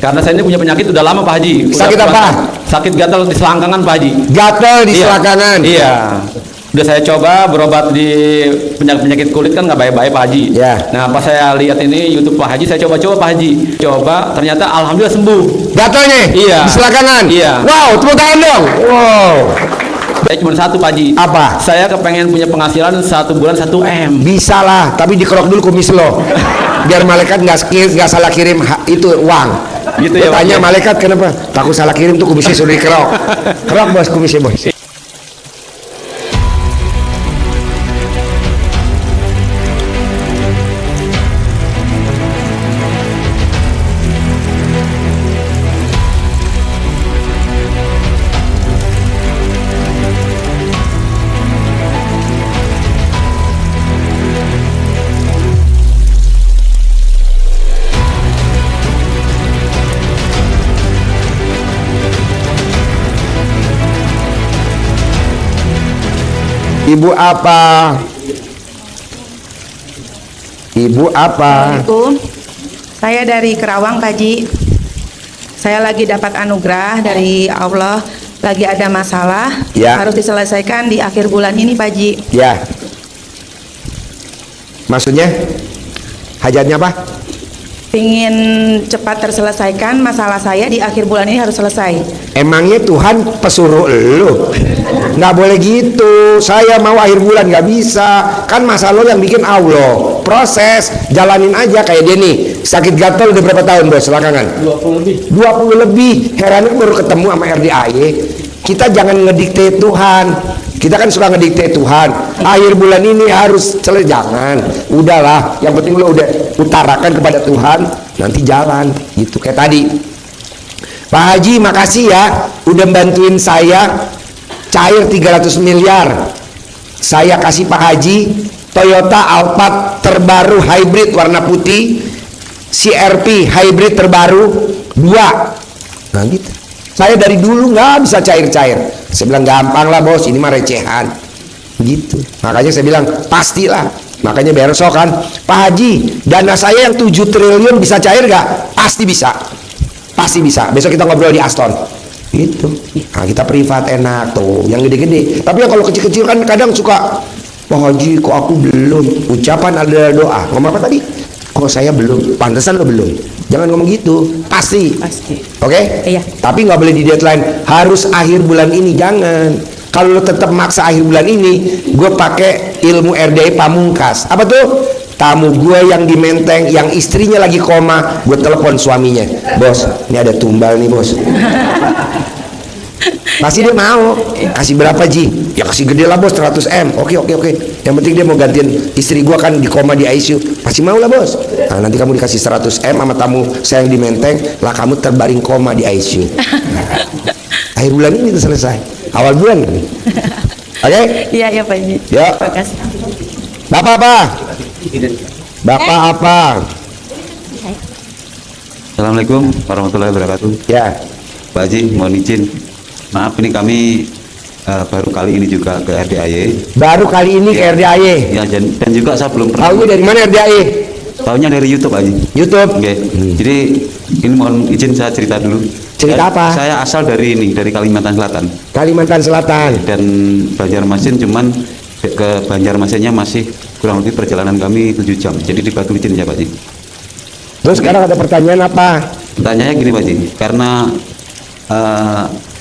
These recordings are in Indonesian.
Karena saya ini punya penyakit udah lama Pak Haji. Sakit apa? Sakit gatal di selangkangan Pak Haji. Gatal di selangkangan. Iya. Udah saya coba berobat di penyakit kulit kan nggak baik-baik Pak Haji. Ya. Nah pas saya lihat ini YouTube Pak Haji, saya coba-coba Pak Haji. Coba ternyata alhamdulillah sembuh. Gatalnya? Iya. Di selangkangan? Iya. Wow, tepuk tangan dong. Wow. Saya cuma satu Pak Haji. Apa? Saya kepengen punya penghasilan 1 bulan 1 M. Bisa lah, tapi dikerok dulu kumis lo. Biar malaikat nggak salah kirim itu uang. Gitu ya, tanya Pak. malaikat kenapa? Takut salah kirim tuh kumisnya sudah dikerok. Kerok bos kumisnya bos. Ibu apa? Ibu apa? Assalamualaikum. Saya dari Kerawang, Pak Haji. Saya lagi dapat anugerah dari Allah, lagi ada masalah, Ya. harus diselesaikan di akhir bulan ini, Pak Haji. Ya. Maksudnya? Hajatnya apa? Pingin cepat terselesaikan masalah saya di akhir bulan ini harus selesai. Emangnya Tuhan pesuruh lu? Nggak boleh gitu. Saya mau akhir bulan nggak bisa. Kan masalah lo yang bikin Allah. Proses, jalanin aja kayak dia nih. Sakit gatal udah berapa tahun bos? Belakangan? 20 lebih. 20 lebih. Herannya baru ketemu sama RDAY. Kita jangan ngedikte Tuhan. Kita kan suka ngedikte Tuhan. Akhir bulan ini harus selesai. Jangan. Udahlah. Yang penting lo udah utarakan kepada Tuhan. Nanti jalan. Gitu kayak tadi. Pak Haji makasih ya. Udah bantuin saya. Cair 300 miliar. Saya kasih Pak Haji Toyota Alphard terbaru hybrid warna putih. CRP hybrid terbaru 2. Nah gitu. Saya dari dulu nggak bisa cair-cair. Saya bilang gampang lah bos, ini mah recehan. Gitu. Makanya saya bilang pastilah. Makanya besok kan, Pak Haji, dana saya yang 7 triliun bisa cair nggak? Pasti bisa. Pasti bisa. Besok kita ngobrol di Aston. Gitu. Nah kita privat enak tuh, yang gede-gede. Tapi yang kalau kecil-kecil kan kadang suka, Pak Haji kok aku belum. Ucapan adalah doa. Ngomong apa tadi? Kok saya belum? Pantesan lo belum. Jangan ngomong gitu. Pasti. Pasti. Oke? Iya. Tapi nggak boleh di deadline. Harus akhir bulan ini. Jangan. Kalau lo tetap maksa akhir bulan ini, gue pakai ilmu RDI Pamungkas. Apa tuh? Tamu gue yang di Menteng, yang istrinya lagi koma, gue telepon suaminya. Bos, ini ada tumbal nih bos. Pasti dia mau. Kasih berapa Ji? Ya kasih gede lah bos, 100 M. Oke. Yang penting dia mau gantiin istri gua kan di koma di ICU. Pasti mau lah bos. Nah, nanti kamu dikasih 100 M sama tamu saya yang di Menteng, lah kamu terbaring koma di ICU. Akhir bulan ini tuh selesai. Awal bulan kan. Oke? Iya, Pak Haji. Ya. Terima kasih. Bapak apa? Bapak apa? Assalamualaikum warahmatullahi wabarakatuh. Ya. Pak Haji, mohon izin. Maaf ini kami baru kali ini juga ke RDAY. Baru kali ini ke RDAY. Ya, dan juga saya belum pernah. Tahu dari mana RDAY? Tahunya dari YouTube Pak Haji. YouTube. Oke. Jadi ini mohon izin saya cerita dulu. Cerita apa? Saya asal dari Kalimantan Selatan. Kalimantan Selatan. Dan Banjarmasin, cuman ke Banjarmasinnya masih kurang lebih perjalanan kami 7 jam. Jadi di Batu Licin ya Pak Haji. Terus sekarang ada pertanyaan apa? Pertanyaannya gini Pak Haji, karena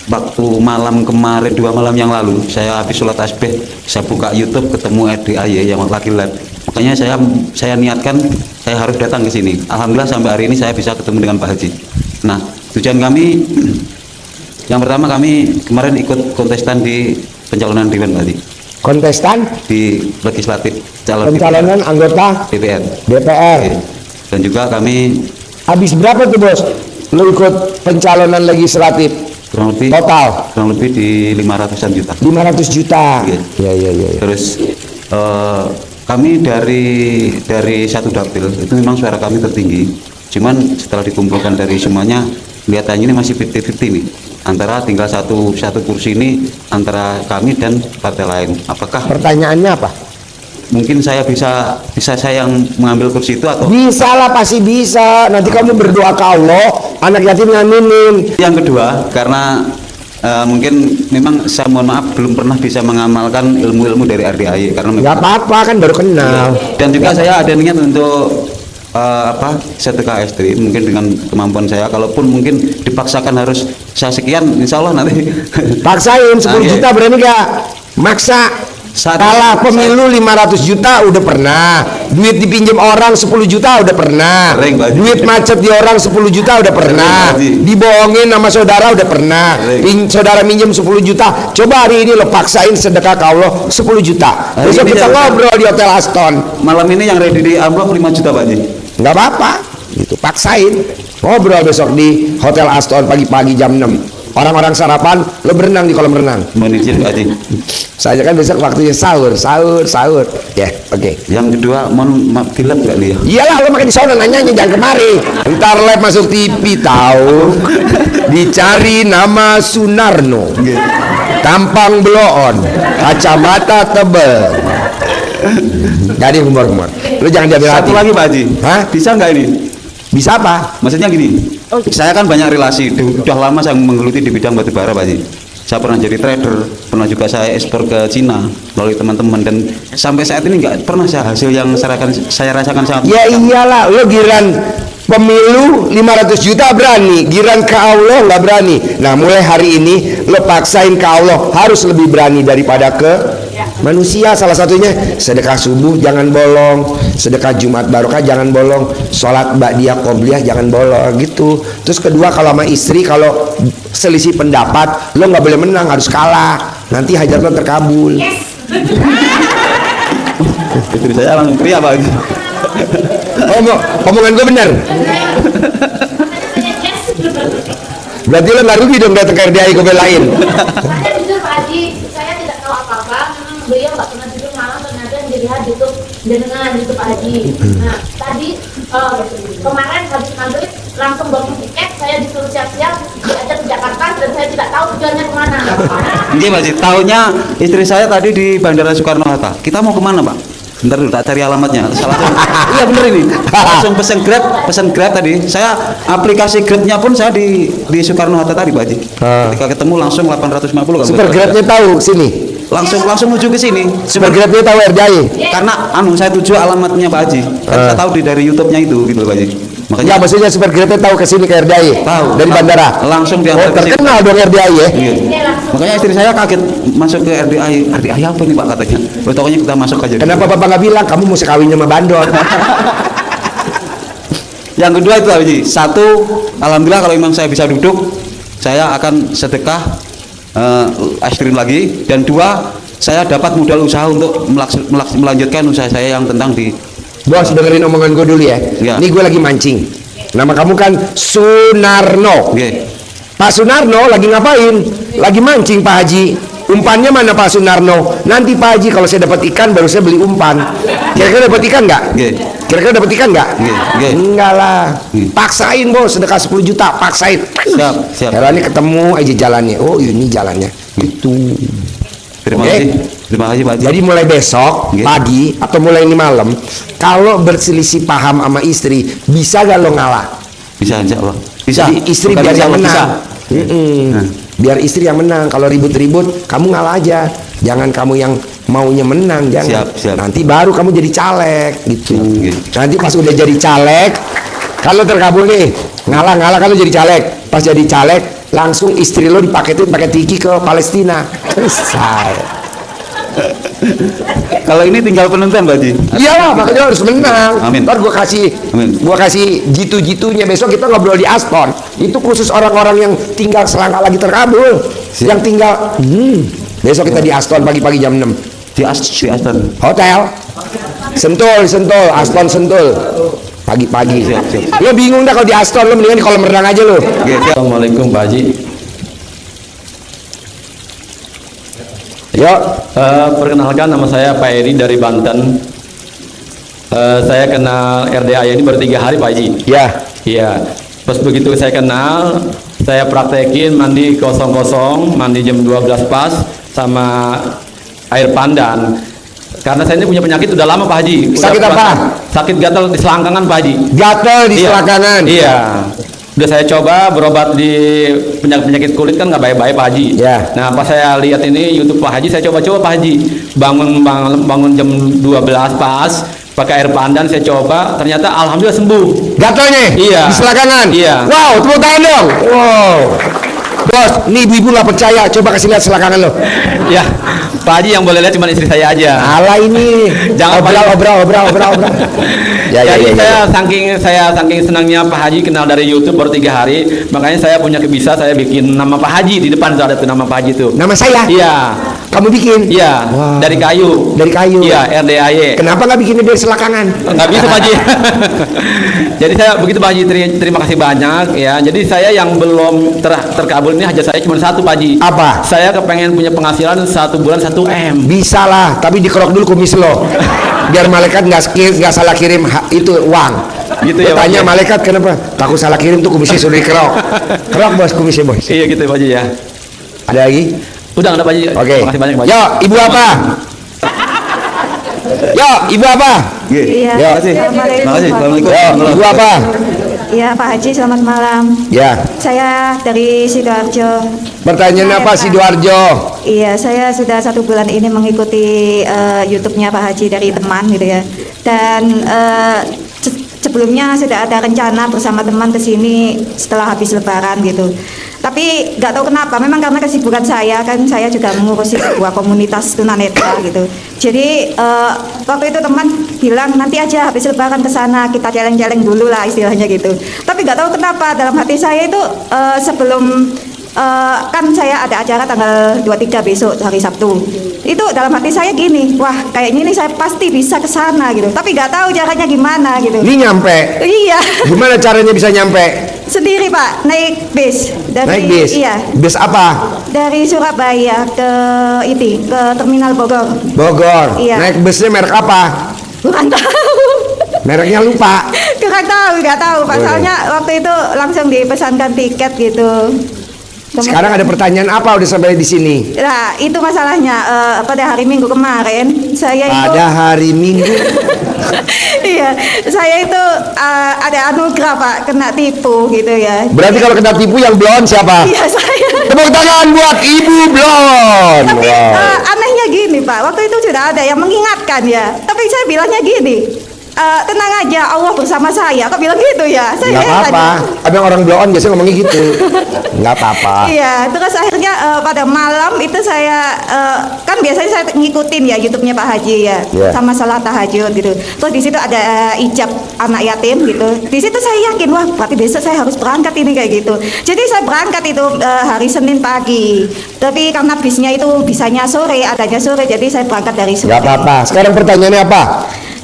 waktu malam kemarin 2 malam yang lalu saya habis sholat tasbih, saya buka YouTube ketemu RDAY yang laki-laki. Makanya saya niatkan saya harus datang ke sini. Alhamdulillah sampai hari ini saya bisa ketemu dengan Pak Haji. Nah, tujuan kami yang pertama, kami kemarin ikut kontestan di pencalonan Dewan Pak Haji. Kontestan Di legislatif pencalonan anggota DPR. DPR. Dan juga kami Habis berapa tuh bos? Lu ikut pencalonan legislatif kurang lebih total di 500-an juta. 500 juta. Iya. Ya. Terus kami dari satu dapil itu memang suara kami tertinggi. Cuman setelah dikumpulkan dari semuanya, kelihatannya ini masih 50-50 nih. Antara tinggal satu kursi ini antara kami dan partai lain. Apakah Pertanyaannya apa? mungkin saya bisa saya yang mengambil kursi itu atau Bisa lah, pasti bisa. Nanti kamu berdoa ke Allah, anak yatim ngaminin. Yang kedua, karena mungkin memang saya mohon maaf belum pernah bisa mengamalkan ilmu-ilmu dari RDAY karena Nggak apa-apa kan baru kenal. dan juga saya ada niat untuk sedekah istri mungkin dengan kemampuan saya, kalaupun mungkin dipaksakan harus saya sekian, insya Allah nanti Paksain 10 iya. juta berani gak? Maksa. Kalah pemilu 500 juta udah pernah. Duit dipinjam orang 10 juta udah pernah. Sering, Pak Haji. Duit macet di orang 10 juta udah pernah. Sering, Pak Haji. Dibohongin sama saudara udah pernah. Sering. Saudara minjem 10 juta. Coba hari ini lo paksain sedekah ke Allah 10 juta. Hari Besok ini kita ya, ngobrol di Hotel Aston. malam ini yang ready di amplop 5 juta Pak Haji. Nggak apa-apa. Gitu, paksain. Ngobrol besok di Hotel Aston pagi-pagi jam 6. Orang-orang sarapan, lo berenang di kolam renang. Mohon izin Pak Haji. Saya kan besok waktunya sahur. Ya, oke. Yang kedua, mohon maaf dilap nggak nih ya? Iyalah lo makin di sana nanyanya jangan kemari. Ntar live masuk TV tahu. Dicari nama Sunarno. Tampang bloon, kacamata tebel. Jadi humor. Lo jangan diambil hati. Satu lagi Pak Haji. Hah? Bisa nggak ini? Bisa apa? Maksudnya gini, saya kan banyak relasi, udah lama saya menggeluti di bidang batubara Pak Haji. Saya pernah jadi trader, pernah juga saya ekspor ke Cina melalui teman-teman, dan sampai saat ini nggak pernah hasil yang saya rasakan sangat. Ya iyalah, lo giran pemilu 500 juta berani, giran ke Allah nggak berani. Nah mulai hari ini lo paksain ke Allah harus lebih berani daripada ke manusia. Salah satunya sedekah subuh jangan bolong, sedekah Jumat barokah jangan bolong, sholat ba'diyah qobliyah jangan bolong gitu. Terus kedua, kalau sama istri kalau selisih pendapat lo nggak boleh menang, harus kalah, nanti hajat lo terkabul. Istri saya langsung teriak Pak Haji. Omongan gue bener. Berarti lo nggak rugi dong datang ke RDAY gue belain. Saya jujur Pak Haji, saya tidak tahu apa-apa. Memang beliau nggak pernah tidur malam, ternyata yang dilihat YouTube dengan YouTube Pak Haji. Nah, tadi kemarin habis maghrib langsung bangun tiket, saya disuruh siap-siap diajak ke Jakarta dan saya tidak tahu tujuannya kemana. Ini Pak Haji, tahunya istri saya tadi di Bandara Soekarno Hatta. Kita mau kemana Pak? Bentar dulu, tak cari alamatnya. Iya bener ini. Langsung pesen Grab tadi. Saya aplikasi Grabnya pun saya di Soekarno Hatta tadi Pak Haji. Ketika ketemu langsung 850 kan. Super Grabnya tahu sini. Langsung menuju ke sini. Super Grabnya tahu RDAY. Karena saya tuju alamatnya Pak Haji. Kan saya tahu dari YouTube-nya itu gitu Pak Haji. Ya maksudnya Super Grabnya tahu ke sini ke RDAY. Tahu. Dari bandara. Langsung Oh, diantar ke sini. terkenal dong RDAY ya. Iya. Makanya istri saya kaget masuk ke RDAY. RDAY apa nih Pak katanya? Pokoknya kita masuk aja. Kenapa Bapak nggak bilang kamu mau kawin sama Bandot? Yang kedua itu Pak Haji. Satu, alhamdulillah kalau memang saya bisa duduk, saya akan sedekah ekstrim lagi. Dan dua, saya dapat modal usaha untuk melanjutkan usaha saya yang tentang di Bos dengerin omongan gue dulu ya. Ya. Ini gue lagi mancing. Nama kamu kan Sunarno. Oke. Pak Sunarno lagi ngapain? Lagi mancing Pak Haji. Umpannya mana Pak Sunarno? Nanti Pak Haji kalau saya dapat ikan baru saya beli umpan. Kira-kira dapat ikan nggak? Oke. Kira-kira dapat ikan nggak? Oke. Enggak lah. Paksain bos, sedekah 10 juta, paksain. Siap. Jalannya ketemu aja jalannya. Oh ini jalannya. Itu. Terima Oke. kasih. Terima kasih Pak Haji. Jadi mulai besok Oke. pagi atau mulai ini malam, kalau berselisih paham sama istri, bisa gak lo ngalah? Bisa insya Allah. Bisa. Jadi istri Bukan biar insya yang Allah, menang. bisa. Nah. Biar istri yang menang. Kalau ribut-ribut, kamu ngalah aja. Jangan kamu yang maunya menang, jangan. Siap. Nanti baru kamu jadi caleg gitu. Siap. Nanti pas udah jadi caleg, kalau terkabul nih, ngalah kalau jadi caleg. Pas jadi caleg, langsung istri lo dipaketin pakai tiki ke Palestina. Selesai. Kalau ini tinggal penonton Pak Haji. Iyalah, makanya harus menang. Amin. Ntar Amin. gua kasih jitu-jitunya besok kita ngobrol di Aston. Itu khusus orang-orang yang tinggal selangkah lagi terkabul. Siap. Yang tinggal besok kita di Aston pagi-pagi jam 6. Di Aston. Hotel Sentul, Aston Sentul. Pagi-pagi. Siap. Lo bingung dah kalau di Aston, lo mendingan di kolam renang aja lo. Oke, siap. Assalamualaikum Pak Haji. Yuk. Perkenalkan nama saya Pak Eri dari Banten. Saya kenal RDAY ini baru 3 hari Pak Haji. Ya. Iya. Pas begitu saya kenal, saya praktekin mandi kosong-kosong, mandi jam 12 pas sama air pandan. Karena saya ini punya penyakit udah lama Pak Haji. Sakit apa? Sakit gatal di selangkangan Pak Haji. Gatel di Iya. selangkangan. Iya. Udah saya coba berobat di penyakit kulit kan nggak baik-baik Pak Haji. Ya. Nah pas saya lihat ini YouTube Pak Haji, saya coba-coba Pak Haji bangun jam 12 pas pakai air pandan saya coba, ternyata alhamdulillah sembuh. Gatalnya? Iya. Di sebelah kanan? Iya. Wow, tepuk tangan dong. Wow. Bos, ini ibu-ibu nggak percaya. Coba kasih lihat sebelah kanan lo. Ya, Pak Haji yang boleh lihat cuma istri saya aja. Alah ini. Jangan obrol. Jadi saya saking senangnya Pak Haji kenal dari YouTube baru 3 hari, makanya saya punya kebisa saya bikin nama Pak Haji di depan tuh ada tuh nama Pak Haji tuh. Nama saya? Iya. Kamu bikin? Iya. Wah. Dari kayu. Dari kayu? Iya, RDAY. Kenapa nggak bikinnya dari sebelah kanan? Nggak bisa Pak Haji. Jadi saya begitu Pak Haji, terima kasih banyak ya. Jadi saya yang belum terkabul ini hajat saya cuma satu Pak Haji. Apa? Saya kepengen punya penghasilan 1 bulan 1 M. Bisa lah, tapi dikerok dulu kumis lo. Biar malaikat nggak salah kirim itu uang. Gitu ya, Lo tanya Pak Haji. malaikat kenapa? Takut salah kirim tuh kumisnya sudah dikerok. Kerok bos kumisnya bos. Iya gitu Pak Haji ya. Ada lagi? Udah nggak ada Pak Haji. Oke. Terima kasih banyak Pak Haji. Yo, ibu apa? Yo, ibu apa? Iya. Yo, Assalamualaikum. Assalamualaikum. yo, ibu apa? Iya Pak Haji, selamat malam. Ya, Saya dari Sidoarjo. pertanyaan apa Sidoarjo? Iya, saya sudah 1 bulan ini mengikuti YouTube-nya Pak Haji dari teman gitu ya. Dan sebelumnya sudah ada rencana bersama teman ke sini setelah habis Lebaran gitu. Tapi nggak tahu kenapa, memang karena kesibukan saya kan, saya juga mengurusi sebuah komunitas tunanetra gitu. Jadi waktu itu teman bilang nanti aja habis Lebaran ke sana kita celeng-celeng dulu lah istilahnya gitu. Tapi nggak tahu kenapa dalam hati saya itu sebelum kan saya ada acara tanggal 23 besok hari Sabtu. Itu dalam hati saya gini, wah kayaknya ini saya pasti bisa ke sana gitu. Tapi nggak tahu caranya gimana gitu. Ini nyampe. Iya, Gimana caranya bisa nyampe? sendiri Pak, naik bis dari Naik bis? Iya, Bis apa? dari Surabaya ke terminal Bogor. Bogor. Iya. Naik busnya merek apa? Kurang tahu. Mereknya lupa. Kurang tahu, nggak tahu Pak. Boleh. Soalnya waktu itu langsung dipesankan tiket gitu. Sekarang ada pertanyaan apa udah sampai di sini? Nah, itu masalahnya pada hari Minggu kemarin saya itu Pada hari Minggu. iya, saya itu ada anugerah Pak, kena tipu gitu ya. Berarti kalau kena tipu yang blon siapa? Iya, saya. Tepuk tangan buat Ibu Blon. Tapi Wow. anehnya gini Pak, waktu itu sudah ada yang mengingatkan ya. Tapi saya bilangnya gini, tenang aja, Allah bersama saya. Kok bilang gitu ya? Saya Nggak heran. apa-apa. Abang orang blon biasanya ngomongnya gitu. Nggak apa-apa. Iya, terus akhirnya pada malam itu saya kan biasanya saya ngikutin ya YouTube-nya Pak Haji ya, Iya. sama salat tahajud gitu. Terus di situ ada ijab anak yatim gitu. Di situ saya yakin wah berarti besok saya harus berangkat ini kayak gitu. Jadi saya berangkat itu hari Senin pagi. Tapi karena bisnya itu bisanya sore, adanya sore, jadi saya berangkat dari sore. Nggak apa-apa. Sekarang pertanyaannya apa?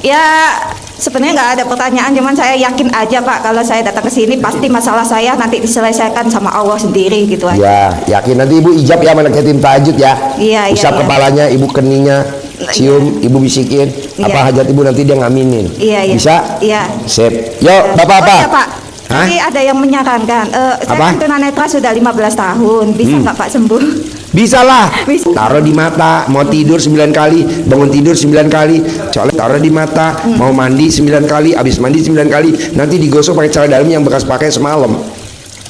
Ya sebenarnya nggak ada pertanyaan, cuman saya yakin aja Pak kalau saya datang ke sini pasti masalah saya nanti diselesaikan sama Allah sendiri gitu aja. Ya, yakin nanti Ibu ijab ya mana yatim tahajud ya. Iya, iya, Usap iya. kepalanya, Ibu keningnya, cium, Ibu bisikin. Iya. Apa hajat Ibu nanti dia ngaminin. Iya, iya. Bisa? Iya. Sip. Yuk, Bapak apa? Oh, iya, Pak. Hah? Tapi ada yang menyarankan, saya Apa? kan tunanetra sudah 15 tahun, bisa nggak Pak sembuh? Bisa lah. Bisa. Taruh di mata, mau tidur 9 kali, bangun tidur 9 kali, colek taruh di mata, mau mandi 9 kali, habis mandi 9 kali, nanti digosok pakai celana dalam yang bekas pakai semalam.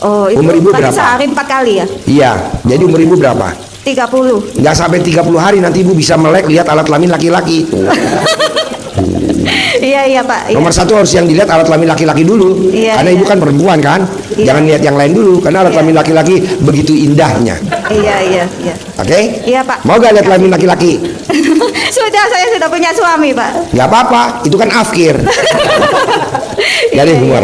Oh, itu Umur Ibu berarti berapa? sehari 4 kali ya? Iya, jadi umur Ibu berapa? 30. Nggak sampai 30 hari nanti Ibu bisa melek lihat alat kelamin laki-laki. Iya, iya Pak. Iya. Nomor 1 harus yang dilihat alat kelamin laki-laki dulu. Iya, Karena iya. Ibu kan perempuan kan. Iya. Jangan lihat yang lain dulu karena alat Iya. kelamin laki-laki begitu indahnya. Iya, iya, iya. Oke? Iya, Pak. Mau gak lihat kelamin laki-laki? Sudah, saya sudah punya suami Pak. Nggak apa-apa, itu kan afkir. Jadi Iya, iya. humor.